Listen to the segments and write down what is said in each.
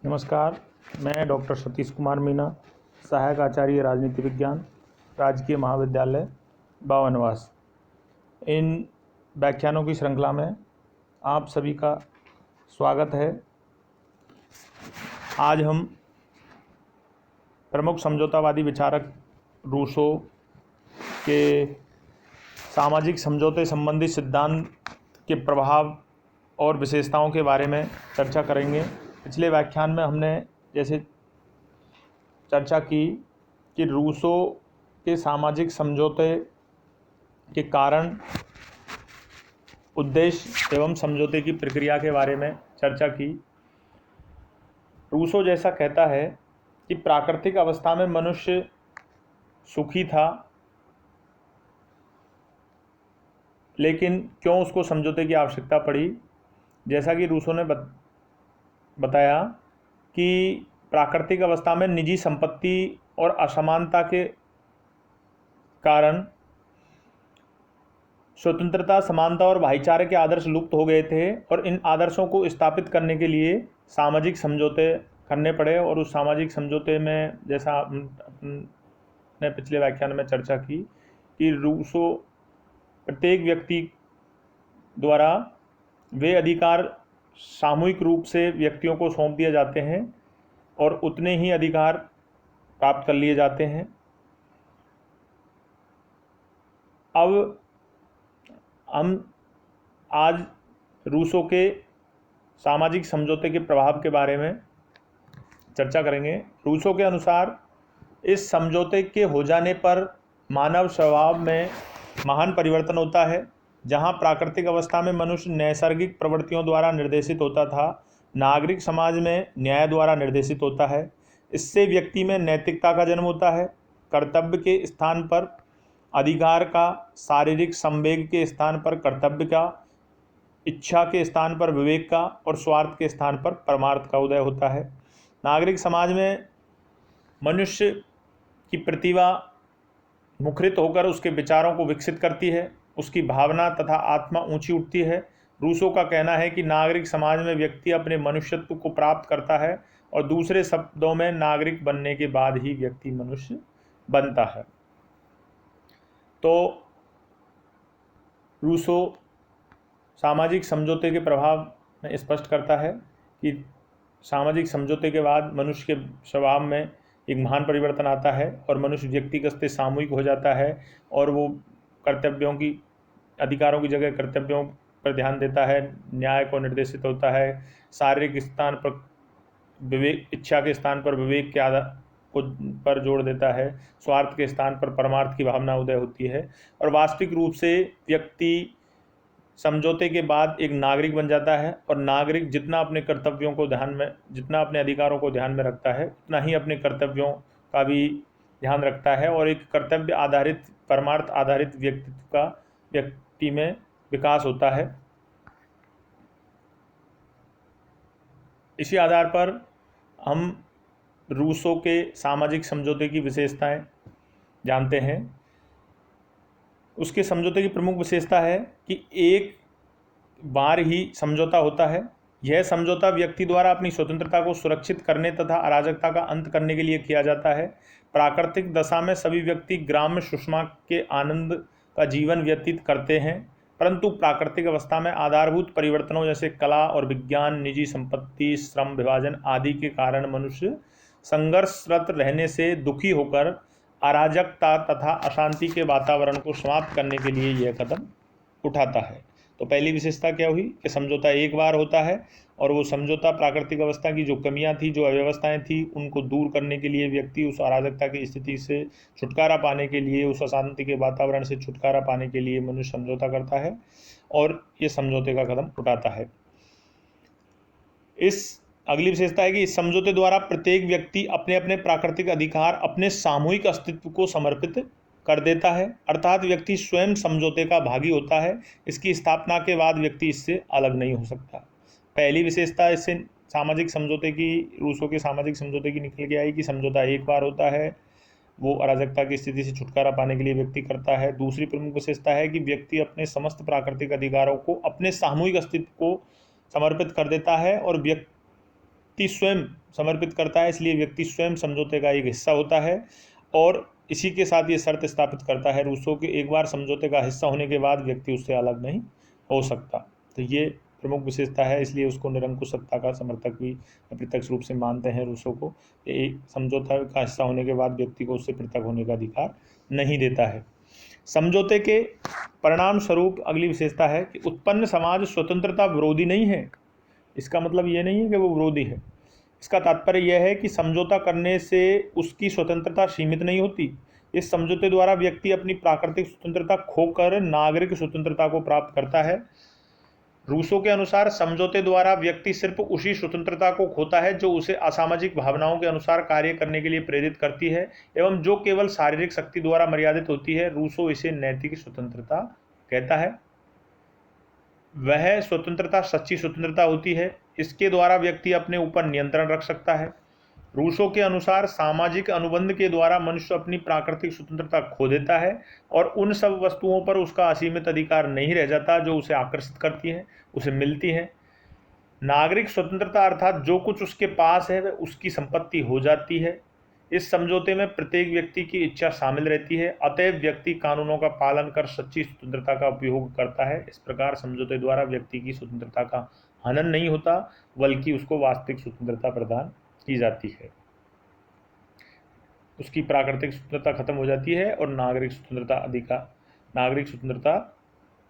नमस्कार। मैं डॉक्टर सतीश कुमार मीना, सहायक आचार्य राजनीति विज्ञान, राजकीय महाविद्यालय बावनवास। इन व्याख्यानों की श्रृंखला में आप सभी का स्वागत है। आज हम प्रमुख समझौतावादी विचारक रूसो के सामाजिक समझौते संबंधी सिद्धांत के प्रभाव और विशेषताओं के बारे में चर्चा करेंगे। पिछले व्याख्यान में हमने जैसे चर्चा की कि रूसो के सामाजिक समझौते के कारण, उद्देश्य एवं समझौते की प्रक्रिया के बारे में चर्चा की। रूसो जैसा कहता है कि प्राकृतिक अवस्था में मनुष्य सुखी था, लेकिन क्यों उसको समझौते की आवश्यकता पड़ी। जैसा कि रूसो ने बताया कि प्राकृतिक अवस्था में निजी संपत्ति और असमानता के कारण स्वतंत्रता, समानता और भाईचारे के आदर्श लुप्त हो गए थे और इन आदर्शों को स्थापित करने के लिए सामाजिक समझौते करने पड़े। और उस सामाजिक समझौते में, जैसा ने पिछले व्याख्यान में चर्चा की, कि रूसो प्रत्येक व्यक्ति द्वारा वे अधिकार सामूहिक रूप से व्यक्तियों को सौंप दिए जाते हैं और उतने ही अधिकार प्राप्त कर लिए जाते हैं। अब हम आज रूसो के सामाजिक समझौते के प्रभाव के बारे में चर्चा करेंगे। रूसो के अनुसार इस समझौते के हो जाने पर मानव स्वभाव में महान परिवर्तन होता है। जहां प्राकृतिक अवस्था में मनुष्य नैसर्गिक प्रवृत्तियों द्वारा निर्देशित होता था, नागरिक समाज में न्याय द्वारा निर्देशित होता है। इससे व्यक्ति में नैतिकता का जन्म होता है। कर्तव्य के स्थान पर अधिकार का, शारीरिक संवेग के स्थान पर कर्तव्य का, इच्छा के स्थान पर विवेक का और स्वार्थ के स्थान पर परमार्थ का उदय होता है। नागरिक समाज में मनुष्य की प्रतिभा मुखरित होकर उसके विचारों को विकसित करती है, उसकी भावना तथा आत्मा ऊंची उठती है। रूसो का कहना है कि नागरिक समाज में व्यक्ति अपने मनुष्यत्व को प्राप्त करता है और दूसरे शब्दों में नागरिक बनने के बाद ही व्यक्ति मनुष्य बनता है। तो रूसो सामाजिक समझौते के प्रभाव में स्पष्ट करता है कि सामाजिक समझौते के बाद मनुष्य के स्वभाव में एक महान परिवर्तन आता है और मनुष्य व्यक्तिगत से सामूहिक हो जाता है और वो कर्तव्यों की, अधिकारों की जगह कर्तव्यों पर ध्यान देता है, न्याय को निर्देशित होता है, शारीरिक स्थान पर विवेक, इच्छा के स्थान पर विवेक के आधार को पर जोड़ देता है, स्वार्थ के स्थान पर परमार्थ की भावना उदय होती है और वास्तविक रूप से व्यक्ति समझौते के बाद एक नागरिक बन जाता है। और नागरिक जितना अपने कर्तव्यों को ध्यान में, जितना अपने अधिकारों को ध्यान में रखता है, उतना ही अपने कर्तव्यों का भी ध्यान रखता है और एक कर्तव्य आधारित, परमार्थ आधारित व्यक्तित्व का व्यक्ति में विकास होता है। इसी आधार पर हम रूसो के सामाजिक समझौते की विशेषताएं जानते हैं। उसके समझौते की प्रमुख विशेषता है कि एक बार ही समझौता होता है। यह समझौता व्यक्ति द्वारा अपनी स्वतंत्रता को सुरक्षित करने तथा अराजकता का अंत करने के लिए किया जाता है। प्राकृतिक दशा में सभी व्यक्ति ग्राम्य सुषमा के आनंद का जीवन व्यतीत करते हैं, परंतु प्राकृतिक अवस्था में आधारभूत परिवर्तनों जैसे कला और विज्ञान, निजी संपत्ति, श्रम विभाजन आदि के कारण मनुष्य संघर्षरत रहने से दुखी होकर अराजकता तथा अशांति के वातावरण को समाप्त करने के लिए यह कदम उठाता है। तो पहली विशेषता क्या हुई कि समझौता एक बार होता है और वो समझौता प्राकृतिक अवस्था की जो कमियां थी, जो अव्यवस्थाएं थी, उनको दूर करने के लिए, व्यक्ति उस अराजकता की स्थिति से छुटकारा पाने के लिए, उस अशांति के वातावरण से छुटकारा पाने के लिए मनुष्य समझौता करता है और ये समझौते का कदम उठाता है। इस अगली विशेषता है कि इस समझौते द्वारा प्रत्येक व्यक्ति अपने अपने प्राकृतिक अधिकार, अपने सामूहिक अस्तित्व को समर्पित कर देता है, अर्थात व्यक्ति स्वयं समझौते का भागी होता है। इसकी स्थापना के बाद व्यक्ति इससे अलग नहीं हो सकता। पहली विशेषता इससे सामाजिक समझौते की, रूसो के सामाजिक समझौते की निकल के आई कि समझौता एक बार होता है, वो अराजकता की स्थिति से छुटकारा पाने के लिए व्यक्ति करता है। दूसरी प्रमुख विशेषता है कि व्यक्ति अपने समस्त प्राकृतिक अधिकारों को, अपने सामूहिक अस्तित्व को समर्पित कर देता है और व्यक्ति स्वयं समर्पित करता है, इसलिए व्यक्ति स्वयं समझौते का एक हिस्सा होता है और इसी के साथ ये शर्त स्थापित करता है रूसो के एक बार समझौते का हिस्सा होने के बाद व्यक्ति उससे अलग नहीं हो सकता। तो ये प्रमुख विशेषता है, इसलिए उसको निरंकुश सत्ता का समर्थक भी अप्रत्यक्ष रूप से मानते हैं रूसो को। एक समझौता का हिस्सा होने के बाद व्यक्ति को उससे पृथक होने का अधिकार नहीं देता है। समझौते के परिणाम स्वरूप अगली विशेषता है कि उत्पन्न समाज स्वतंत्रता विरोधी नहीं है। इसका मतलब ये नहीं है कि वो विरोधी है, इसका तात्पर्य यह है कि समझौता करने से उसकी स्वतंत्रता सीमित नहीं होती। इस समझौते द्वारा व्यक्ति अपनी प्राकृतिक स्वतंत्रता खोकर नागरिक स्वतंत्रता को प्राप्त करता है। रूसो के अनुसार समझौते द्वारा व्यक्ति सिर्फ उसी स्वतंत्रता को खोता है जो उसे असामाजिक भावनाओं के अनुसार कार्य करने के लिए प्रेरित करती है एवं जो केवल शारीरिक शक्ति द्वारा मर्यादित होती है। रूसो इसे नैतिक स्वतंत्रता कहता है। वह स्वतंत्रता सच्ची स्वतंत्रता होती है, इसके द्वारा व्यक्ति अपने ऊपर नियंत्रण रख सकता है। रूसो के अनुसार सामाजिक अनुबंध के द्वारा मनुष्य अपनी प्राकृतिक स्वतंत्रता खो देता है और उन सब वस्तुओं पर उसका असीमित अधिकार नहीं रह जाता जो उसे आकर्षित करती हैं, उसे मिलती हैं। नागरिक स्वतंत्रता अर्थात जो कुछ उसके पास है वह उसकी संपत्ति हो जाती है। इस समझौते में प्रत्येक व्यक्ति की इच्छा शामिल रहती है, अतएव व्यक्ति कानूनों का पालन कर सच्ची स्वतंत्रता का उपयोग करता है। इस प्रकार समझौते द्वारा व्यक्ति की स्वतंत्रता का हनन नहीं होता बल्कि उसको वास्तविक स्वतंत्रता प्रदान की जाती है। उसकी प्राकृतिक स्वतंत्रता खत्म हो जाती है और नागरिक स्वतंत्रता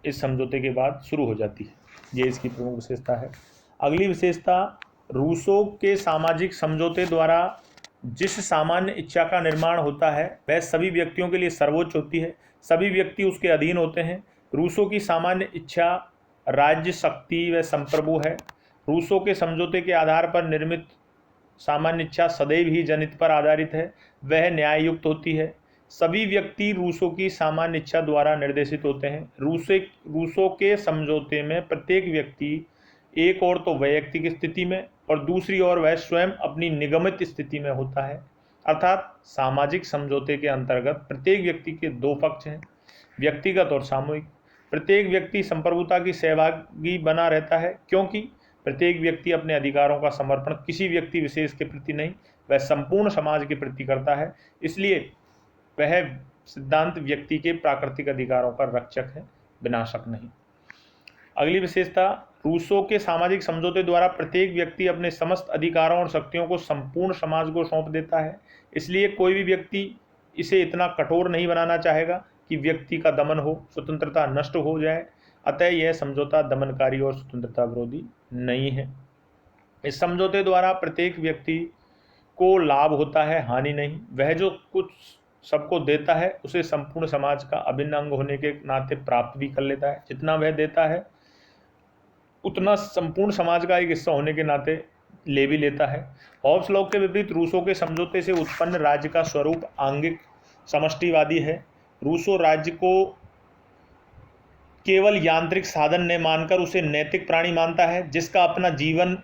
इस समझौते के बाद शुरू हो जाती है। ये इसकी प्रमुख विशेषता है। अगली विशेषता, रूसो के सामाजिक समझौते द्वारा जिस सामान्य इच्छा का निर्माण होता है वह सभी व्यक्तियों के लिए सर्वोच्च होती है, सभी व्यक्ति उसके अधीन होते हैं। रूसो की सामान्य इच्छा राज्य, शक्ति व संप्रभु है। रूसो के समझौते के आधार पर निर्मित सामान्य इच्छा सदैव ही जनहित पर आधारित है, वह न्याययुक्त होती है। सभी व्यक्ति रूसो की सामान्य इच्छा द्वारा निर्देशित होते हैं। रूसो के समझौते में प्रत्येक व्यक्ति एक और तो वैयक्तिक स्थिति में और दूसरी ओर वह स्वयं अपनी निगमित स्थिति में होता है। अर्थात सामाजिक समझौते के अंतर्गत प्रत्येक व्यक्ति के दो पक्ष हैं, व्यक्तिगत और सामूहिक। प्रत्येक व्यक्ति संप्रभुता की सहभागी बना रहता है क्योंकि प्रत्येक व्यक्ति अपने अधिकारों का समर्पण किसी व्यक्ति विशेष के प्रति नहीं, वह संपूर्ण समाज के प्रति करता है। इसलिए वह सिद्धांत व्यक्ति के प्राकृतिक अधिकारों का रक्षक है, विनाशक नहीं। अगली विशेषता, रूसो के सामाजिक समझौते द्वारा प्रत्येक व्यक्ति अपने समस्त अधिकारों और शक्तियों को संपूर्ण समाज को सौंप देता है। इसलिए कोई भी व्यक्ति इसे इतना कठोर नहीं बनाना चाहेगा कि व्यक्ति का दमन हो, स्वतंत्रता नष्ट हो जाए। अतः यह समझौता दमनकारी और स्वतंत्रता विरोधी नहीं है। इस समझौते द्वारा प्रत्येक व्यक्ति को लाभ होता है, हानि नहीं। वह जो कुछ सबको देता है उसे संपूर्ण समाज का अभिन्न अंग होने के नाते प्राप्त भी कर लेता है। जितना वह देता है उतना संपूर्ण समाज का एक हिस्सा होने के नाते ले भी लेता है। हॉब्स लॉ के विपरीत रूसो के समझौते से उत्पन्न राज्य का स्वरूप आंगिक समष्टिवादी है। रूसो राज्य को केवल यांत्रिक साधन न मानकर उसे नैतिक प्राणी मानता है जिसका अपना जीवन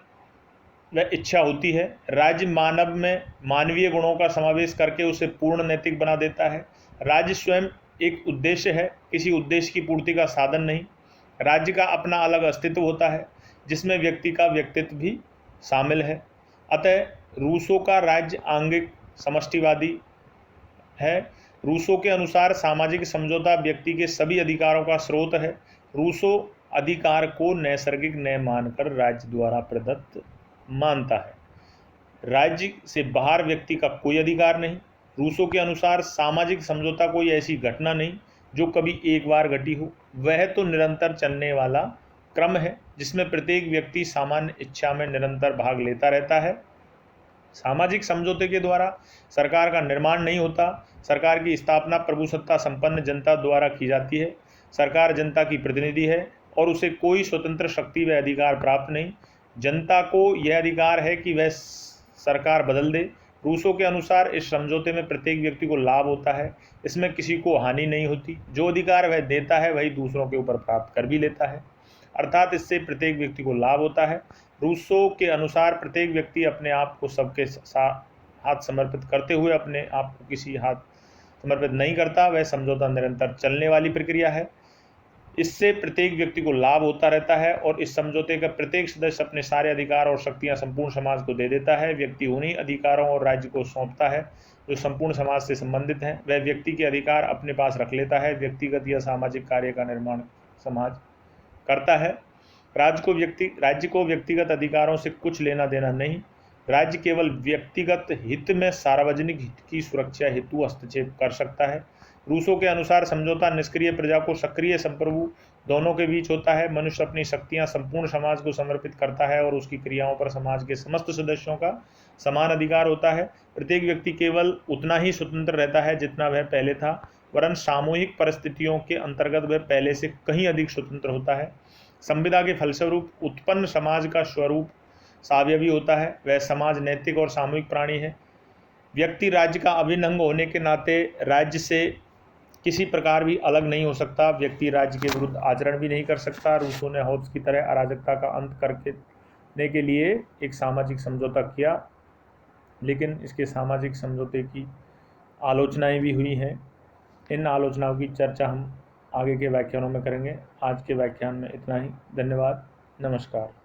व इच्छा होती है। राज्य मानव में मानवीय गुणों का समावेश करके उसे पूर्ण नैतिक बना देता है। राज्य स्वयं एक उद्देश्य है, किसी उद्देश्य की पूर्ति का साधन नहीं। राज्य का अपना अलग अस्तित्व होता है जिसमें व्यक्ति का व्यक्तित्व भी शामिल है। अतः रूसो का राज्य आंगिक समष्टिवादी है। रूसो के अनुसार सामाजिक समझौता व्यक्ति के सभी अधिकारों का स्रोत है। रूसो अधिकार को नैसर्गिक न मानकर राज्य द्वारा प्रदत्त मानता है। राज्य से बाहर व्यक्ति का कोई अधिकार नहीं। रूसो के अनुसार सामाजिक समझौता कोई ऐसी घटना नहीं जो कभी एक बार घटी हो, वह तो निरंतर चलने वाला क्रम है जिसमें प्रत्येक व्यक्ति सामान्य इच्छा में निरंतर भाग लेता रहता है। सामाजिक समझौते के द्वारा सरकार का निर्माण नहीं होता। सरकार की स्थापना प्रभुसत्ता संपन्न जनता द्वारा की जाती है। सरकार जनता की प्रतिनिधि है और उसे कोई स्वतंत्र शक्ति व अधिकार प्राप्त नहीं। जनता को यह अधिकार है कि वह सरकार बदल दे। रूसो के अनुसार इस समझौते में प्रत्येक व्यक्ति को लाभ होता है, इसमें किसी को हानि नहीं होती। जो अधिकार वह देता है वही दूसरों के ऊपर प्राप्त कर भी लेता है, अर्थात इससे प्रत्येक व्यक्ति को लाभ होता है। रूसो के अनुसार प्रत्येक व्यक्ति अपने आप को सबके हाथ समर्पित करते हुए अपने आप को किसी हाथ समर्पित नहीं करता। वह समझौता निरंतर चलने वाली प्रक्रिया है। इससे प्रत्येक व्यक्ति को लाभ होता रहता है और इस समझौते का प्रत्येक सदस्य अपने सारे अधिकार और शक्तियां संपूर्ण समाज को दे देता है। व्यक्ति उन्हीं अधिकारों और राज्य को सौंपता है जो संपूर्ण समाज से संबंधित हैं। वह व्यक्ति के अधिकार अपने पास रख लेता है। व्यक्तिगत या सामाजिक कार्य का निर्माण समाज करता है। राज्य को व्यक्तिगत अधिकारों से कुछ लेना देना नहीं। राज्य केवल व्यक्तिगत हित में सार्वजनिक हित की सुरक्षा हेतु हस्तक्षेप कर सकता है। रूसो के अनुसार समझौता निष्क्रिय प्रजा को सक्रिय संप्रभु दोनों के बीच होता है। मनुष्य अपनी शक्तियां संपूर्ण समाज को समर्पित करता है और उसकी क्रियाओं पर समाज के समस्त सदस्यों का समान अधिकार होता है। प्रत्येक व्यक्ति केवल उतना ही स्वतंत्र रहता है जितना वह पहले था, वरन सामूहिक परिस्थितियों के अंतर्गत वह पहले से कहीं अधिक स्वतंत्र होता है। संविदा के फलस्वरूप उत्पन्न समाज का स्वरूप सावयवी होता है। वह समाज नैतिक और सामूहिक प्राणी है। व्यक्ति राज्य का अभिन्न अंग होने के नाते राज्य से किसी प्रकार भी अलग नहीं हो सकता। व्यक्ति राज्य के विरुद्ध आचरण भी नहीं कर सकता। रूसो ने होब्स की तरह अराजकता का अंत करने के लिए एक सामाजिक समझौता किया, लेकिन इसके सामाजिक समझौते की आलोचनाएं भी हुई हैं। इन आलोचनाओं की चर्चा हम आगे के व्याख्यानों में करेंगे। आज के व्याख्यान में इतना ही। धन्यवाद। नमस्कार।